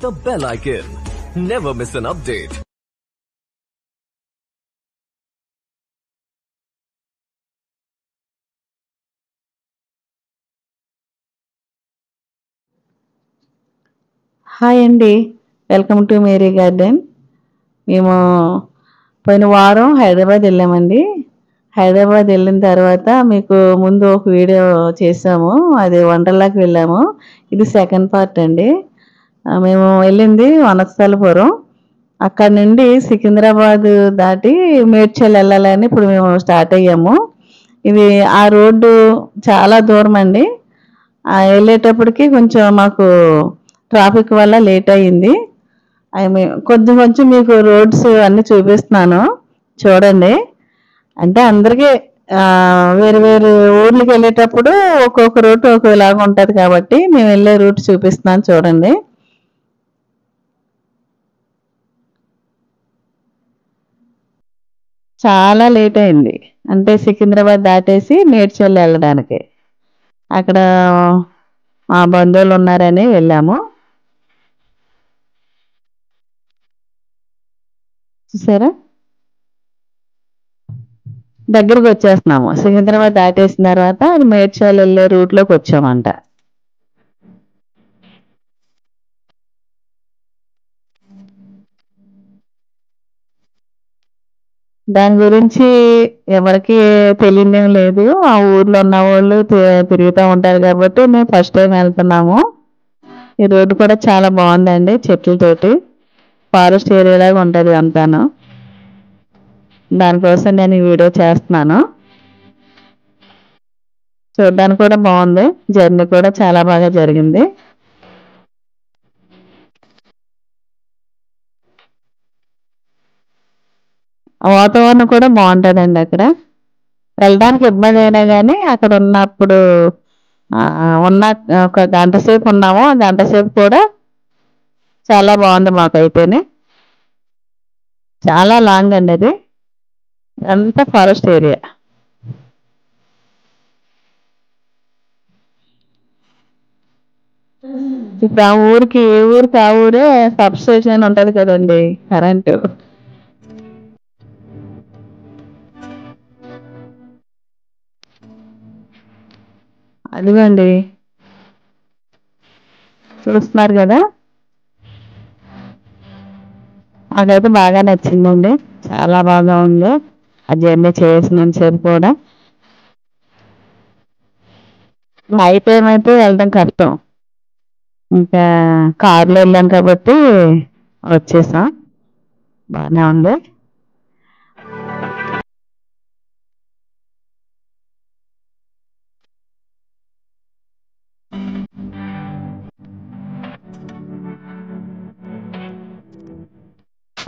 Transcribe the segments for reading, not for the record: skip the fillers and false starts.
the bell icon. Never miss an update. Hi అండి, welcome to Mary garden. మేము పోయిన వారం హైదరాబాద్ వెళ్ళామండి. హైదరాబాద్ వెళ్ళిన తర్వాత మీకు ముందు ఒక వీడియో చేసాము, అది వండర్లాకి వెళ్ళాము. ఇది సెకండ్ పార్ట్ అండి. మేము వెళ్ళింది వనస్థలపురం, అక్కడ నుండి సికింద్రాబాద్ దాటి మేడ్చల్ వెళ్ళాలని ఇప్పుడు మేము స్టార్ట్ అయ్యాము. ఇది ఆ రోడ్డు చాలా దూరం అండి. వెళ్ళేటప్పటికి కొంచెం మాకు ట్రాఫిక్ వల్ల లేట్ అయ్యింది. కొంచెం మీకు రోడ్స్ అన్నీ చూపిస్తున్నాను, చూడండి. అంటే అందరికీ వేరు వేరు ఊర్లకి వెళ్ళేటప్పుడు ఒక్కొక్క రూట్ ఒక్కొక్కలాగా ఉంటుంది కాబట్టి మేము వెళ్ళే రూట్ చూపిస్తున్నాను, చూడండి. చాలా లేట్ అయింది, అంటే సికింద్రాబాద్ దాటేసి మేడ్చల్ వెళ్ళడానికి. అక్కడ మా బంధువులు ఉన్నారని వెళ్ళాము. చూసారా, దగ్గరకు వచ్చేస్తున్నాము. సికింద్రాబాద్ దాటేసిన తర్వాత అది మేడ్చల్ వెళ్ళే రూట్లోకి వచ్చామంట. దాని గురించి ఎవరికి తెలియదేం లేదు, ఆ ఊర్లో ఉన్న వాళ్ళు తిరుగుతూ ఉంటారు కాబట్టి మేము ఫస్ట్ టైం వెళ్తున్నాము. ఈ రోడ్డు కూడా చాలా బాగుందండి, చెట్లతోటి ఫారెస్ట్ ఏరియా లాగా ఉంటుంది అంతాను. దానికోసం నేను ఈ వీడియో చేస్తున్నాను. చూడడానికి కూడా బాగుంది, జర్నీ కూడా చాలా బాగా జరిగింది. వాతావరణం కూడా బాగుంటుందండి. అక్కడ వెళ్ళడానికి ఇబ్బంది అయినా కానీ అక్కడ ఉన్నప్పుడు ఉన్న ఒక గంట సేపు ఉన్నాము, ఆ గంట సేపు కూడా చాలా బాగుంది మాకైతేనే. చాలా లాంగ్ అండి, అది అంతా ఫారెస్ట్ ఏరియా. ఇప్పుడు ఆ ఊరికి ఏ ఊరికి ఆ ఊరే సబ్ స్టేషన్ ఉంటుంది కదండి, కరెంటు. అదిగోండి, చూస్తున్నారు కదా. నాకైతే బాగా నచ్చిందండి, చాలా బాగా ఉంది ఆ జర్నీ చేసినంతసేపు కూడా. నైట్ టైం అయితే వెళ్ళడం కష్టం, ఇంకా కార్లో వెళ్ళాం కాబట్టి వచ్చేసాం. బాగానే ఉంది.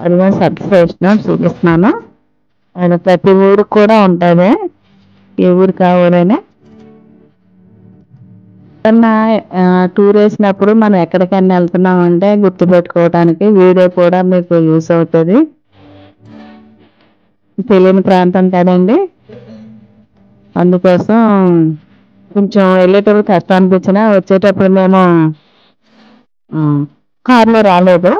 అది సబ్స్క్రిప్షన్ చూపిస్తున్నాను. ఆయన ప్రతి ఊరికి కూడా ఉంటుంది, ఏ ఊరికి ఆ ఊరైనా. టూర్ వేసినప్పుడు మనం ఎక్కడికైనా వెళ్తున్నామంటే గుర్తుపెట్టుకోవడానికి వీడియో కూడా మీకు యూస్ అవుతుంది. తెలియని ప్రాంతం కదండి, అందుకోసం కొంచెం వెళ్ళేటప్పుడు కష్టం అనిపించినా వచ్చేటప్పుడు మేము కార్లో రాలేదు.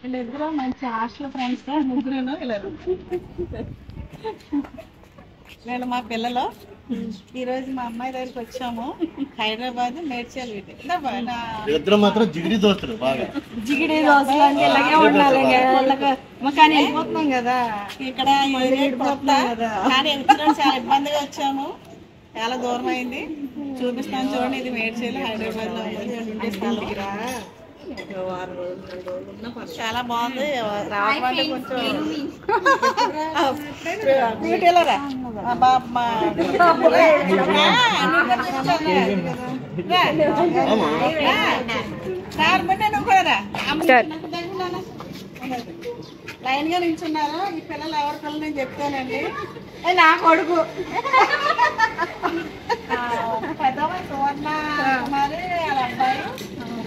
వీళ్ళిద్దరూ మంచి హాస్టల్ ఫ్రెండ్స్, ముగ్గురును వెళ్ళారు. నేను మా పిల్లలు ఈరోజు మా అమ్మాయి దగ్గరికి వచ్చాము. హైదరాబాద్ మేడ్చల్ ఇద్దరు మాత్రం జిగిడి దోస్తులు, బాగా జిగిడి దోస్తులు అంటే ఇలాగే ఉండాలి. కానీ వెళ్ళిపోతున్నాం కదా, ఇక్కడ కానీ వచ్చినప్పుడు చాలా ఇబ్బందిగా వచ్చాము, చాలా దూరం అయింది. చూపిస్తాను చూడండి, ఇది మేడ్చల్ హైదరాబాద్ లో చాలా బాగుంది. రావాలంటే కొంచెం లైన్ గా నించున్నారు. ఈ పిల్లలు ఎవరి పిల్లలు నేను చెప్తానండి. నా కొడుకు పెద్దమ్మాయి సువర్ణ కుమారి, వాళ్ళ అబ్బాయి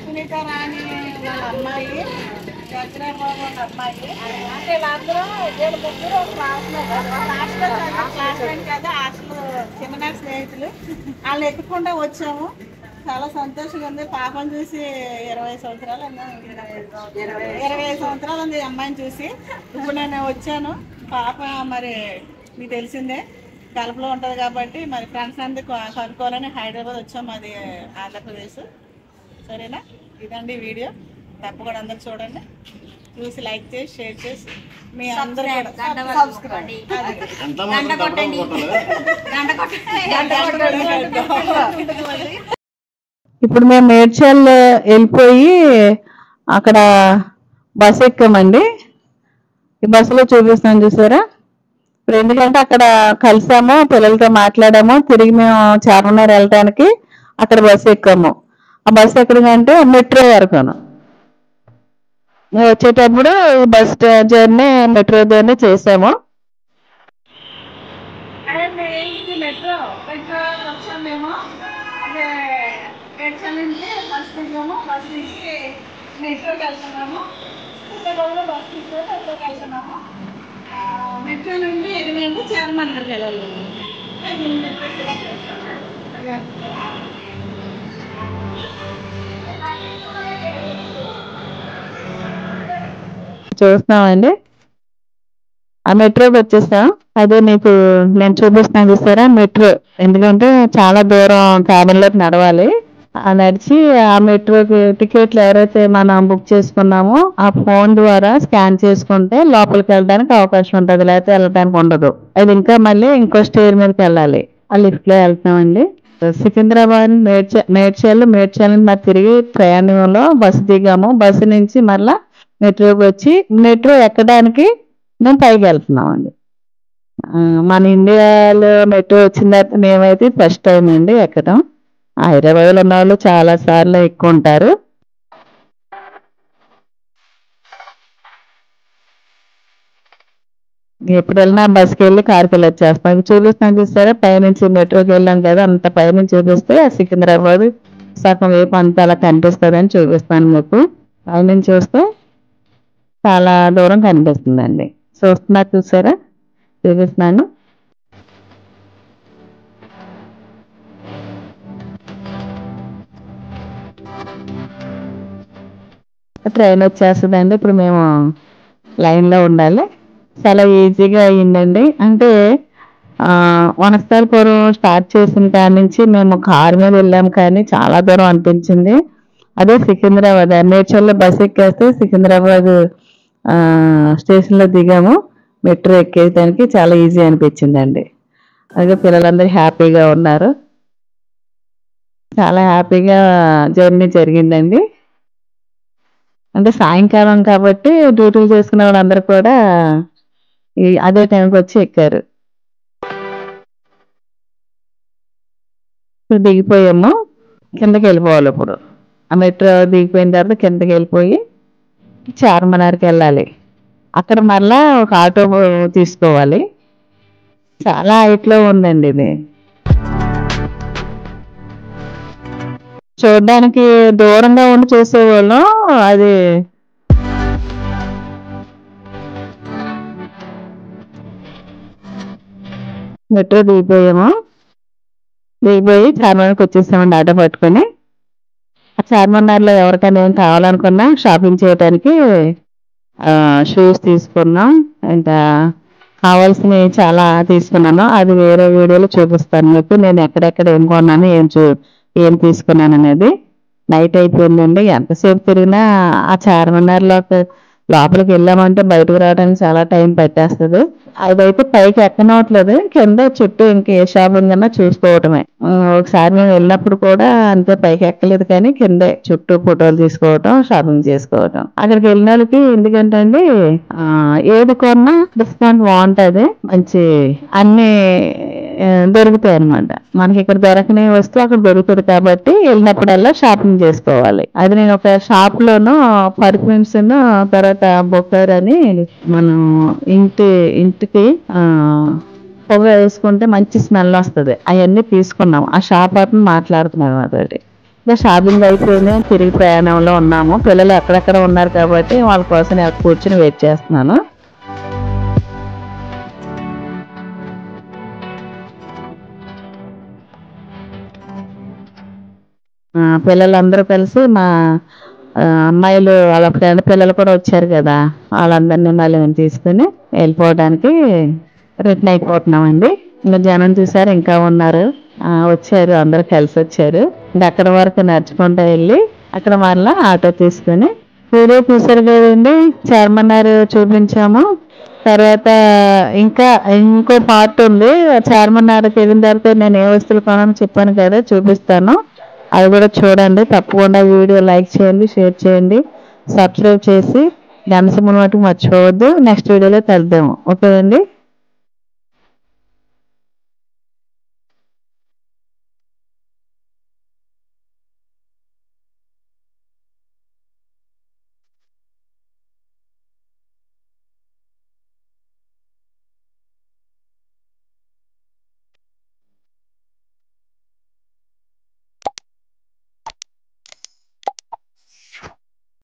సునీత రాణి వాళ్ళ అమ్మాయి, సత్యనారాయణ బాబు అమ్మాయి అంటే వీళ్ళందరూ వీళ్ళు ముగ్గురు క్లాస్మేట్ కదా హాస్టల్ చిన్ననాటి స్నేహితులు వాళ్ళు ఎత్తుకుంటూ వచ్చాము. చాలా సంతోషంగా ఉంది. పాపను చూసి 20 సంవత్సరాలు 25 సంవత్సరాలు ఉంది అమ్మాయిని చూసి. ఇప్పుడు నేను వచ్చాను. పాప మరి మీకు తెలిసిందే కడపలో ఉంటుంది కాబట్టి మరి ఫ్రెండ్స్ అందరూ కనుక్కోవాలని హైదరాబాద్ వచ్చాము. అది ఆంధ్రప్రదేశ్. సరేనా? ఇదండి వీడియో. తప్పకుండా అందరు చూడండి, చూసి లైక్ చేసి షేర్ చేసి మీ అందరూ ఇప్పుడు మేము మేడ్చల్ వెళ్ళిపోయి అక్కడ బస్ ఎక్కామండి. ఈ బస్సులో చూపిస్తాను చూసారా. ఇప్పుడు ఎందుకంటే అక్కడ కలిసాము, పిల్లలతో మాట్లాడాము, తిరిగి మేము చార్మినార్ వెళ్ళటానికి అక్కడ బస్సు ఎక్కాము. ఆ బస్సు ఎక్కడికంటే మెట్రో వరకును. వచ్చేటప్పుడు బస్ జర్నీ మెట్రో జర్నీ చేసాము. మెట్రో వచ్చాము మేము. బస్ దిగి మెట్రోకి వెళ్తున్నాము. బస్ మెట్రోకి వెళ్తున్నాము. మెట్రో నుండి ఇది మేము చార్మినార్కి వెళ్ళాలి. చూస్తున్నామండి. ఆ మెట్రోకి వచ్చేసాం. అదే మీకు నేను చూపిస్తాను చూసారా మెట్రో. ఎందుకంటే చాలా దూరం క్యాబిన్లోకి నడవాలి. నడిచి ఆ మెట్రోకి టికెట్లు ఎవరైతే మనం బుక్ చేసుకున్నామో ఆ ఫోన్ ద్వారా స్కాన్ చేసుకుంటే లోపలికి వెళ్ళడానికి అవకాశం ఉంటుంది, లేకపోతే వెళ్ళడానికి ఉండదు. అది ఇంకా మళ్ళీ ఇంకో స్టేర్ మీదకి వెళ్ళాలి. ఆ లిఫ్ట్ లో వెళ్తామండి. సికింద్రాబాద్ మేడ్చల్ మరి తిరిగి ప్రయాణంలో బస్సు దిగాము. బస్సు నుంచి మళ్ళా మెట్రోకి వచ్చి మెట్రో ఎక్కడానికి మేము పైకి వెళ్తున్నామండి. మన ఇండియాలో మెట్రో వచ్చిన తర్వాత మేమైతే ఫస్ట్ టైం అండి ఎక్కడం. హైదరాబాద్లో ఉన్న వాళ్ళు చాలా సార్లు ఎక్కువ ఉంటారు. ఎప్పుడు వెళ్ళినా బస్కి వెళ్ళి కారుకి వెళ్ళి వచ్చేస్తాం. చూపిస్తాం చూస్తారా పైనుంచి మెట్రోకి వెళ్ళాం కదా, అంత పైనుంచి చూపిస్తే సికింద్రాబాద్ సగం వైపు అంతా అలా కనిపిస్తుంది అని చూపిస్తాను మీకు. పైనుంచి చూస్తే చాలా దూరం కనిపిస్తుందండి. చూస్తున్నారు చూసారా, చూపిస్తున్నాను. ట్రైన్ వచ్చేస్తుందండి. ఇప్పుడు మేము లైన్లో ఉండాలి. చాలా ఈజీగా అయ్యిందండి. అంటే వనస్థలపురం స్టార్ట్ చేసిన కాడి నుంచి మేము కారు మీద వెళ్ళాము, కానీ చాలా దూరం అనిపించింది. అదే సికింద్రాబాద్ మేడ్చల్లో బస్ ఎక్కేస్తే సికింద్రాబాద్ స్టేషన్లో దిగాము. మెట్రో ఎక్కేయడానికి చాలా ఈజీ అనిపించిందండి. అలాగే పిల్లలందరూ హ్యాపీగా ఉన్నారు. చాలా హ్యాపీగా జర్నీ జరిగిందండి. అంటే సాయంకాలం కాబట్టి డ్యూటీలు చేసుకునే వాళ్ళందరూ కూడా అదే టైంకి వచ్చి ఎక్కారు. ఇప్పుడు దిగిపోయాము, కిందకి వెళ్ళిపోవాలి. ఇప్పుడు ఆ మెట్రో దిగిపోయిన తర్వాత కిందకి వెళ్ళిపోయి చార్మినార్కి వెళ్ళాలి. అక్కడ మళ్ళా ఒక ఆటో తీసుకోవాలి. చాలా హైట్లో ఉందండి ఇది. చూడడానికి దూరంగా ఉండి చూసేవాళ్ళం. అది మెట్రో దిగిపోయాము. దిగిపోయి చార్మినార్కి వచ్చేసామండి ఆటో పట్టుకొని. ఆ చార్మినార్లో ఎవరికైనా ఏం కావాలనుకున్నా షాపింగ్ చేయడానికి షూస్ తీసుకున్నాం. ఇంకా కావాల్సినవి చాలా తీసుకున్నాను. అది వేరే వీడియోలో చూపిస్తాను మీకు. నేను ఎక్కడెక్కడ ఏం కొన్నాను, ఏం తీసుకున్నాను అనేది. నైట్ అయిపోయిందండి. ఎంతసేపు తిరిగినా ఆ చార్మినార్లో లోపలికి వెళ్ళామంటే బయటకు రావడానికి చాలా టైం పట్టేస్తుంది. అదైతే పైకి ఎక్కనవట్లేదు, కింద చుట్టూ ఇంకా ఏ షాపింగ్ అన్నా చూసుకోవటమే. ఒకసారి మేము వెళ్ళినప్పుడు కూడా అంతే, పైకి ఎక్కలేదు కానీ కిందే చుట్టూ ఫోటోలు తీసుకోవటం, షాపింగ్ చేసుకోవటం. అక్కడికి వెళ్ళిన వాళ్ళకి ఎందుకంటే అండి ఏది కొన్నా డిస్కౌంట్ బాగుంటుంది, మంచి అన్ని దొరుకుతాయి అనమాట. మనకి ఇక్కడ దొరకని వస్తువు అక్కడ దొరుకుతుంది కాబట్టి వెళ్ళినప్పుడల్లా షాపింగ్ చేసుకోవాలి. అది నేను ఒక షాప్ లోను పర్ఫ్యూమ్స్ తర్వాత బొక్కర్ అని మనం ఇంటికి పొగ వేసుకుంటే మంచి స్మెల్ వస్తుంది, అవన్నీ తీసుకున్నాం. ఆ షాప్ అతను మాట్లాడుతున్నాను అతడి. ఇంకా షాపింగ్ అయిపోయింది, తిరిగి ప్రయాణంలో ఉన్నాము. పిల్లలు అక్కడక్కడ ఉన్నారు కాబట్టి వాళ్ళ కోసం నేను కూర్చొని వెయిట్ చేస్తున్నాను. పిల్లలందరూ కలిసి మా అమ్మాయిలు వాళ్ళ ఫ్రెండ్ పిల్లలు కూడా వచ్చారు కదా, వాళ్ళందరినీ మళ్ళీ మేము తీసుకుని వెళ్ళిపోవడానికి రిటర్న్ అయిపోతున్నామండి. ఇంకా జనం చూసారు, ఇంకా ఉన్నారు, వచ్చారు, అందరూ కలిసి వచ్చారు. ఇంకా అక్కడ వరకు నడుచుకుంటూ వెళ్ళి అక్కడ మళ్ళీ ఆటో తీసుకుని వీడియో చూసారు కదండి. చార్మినార్ చూపించాము. తర్వాత ఇంకా ఇంకో పార్ట్ ఉంది. చార్మినార్కి వెళ్ళిన తర్వాత నేను ఏ వస్తువులు కొనాలని చెప్పాను కదా, చూపిస్తాను. అది కూడా చూడండి. తప్పకుండా వీడియో లైక్ చేయండి, షేర్ చేయండి, సబ్స్క్రైబ్ చేసి గంట సింబల్ మటుకు మర్చిపోవద్దు. నెక్స్ట్ వీడియోలో కలుద్దాము. ఓకే అండి.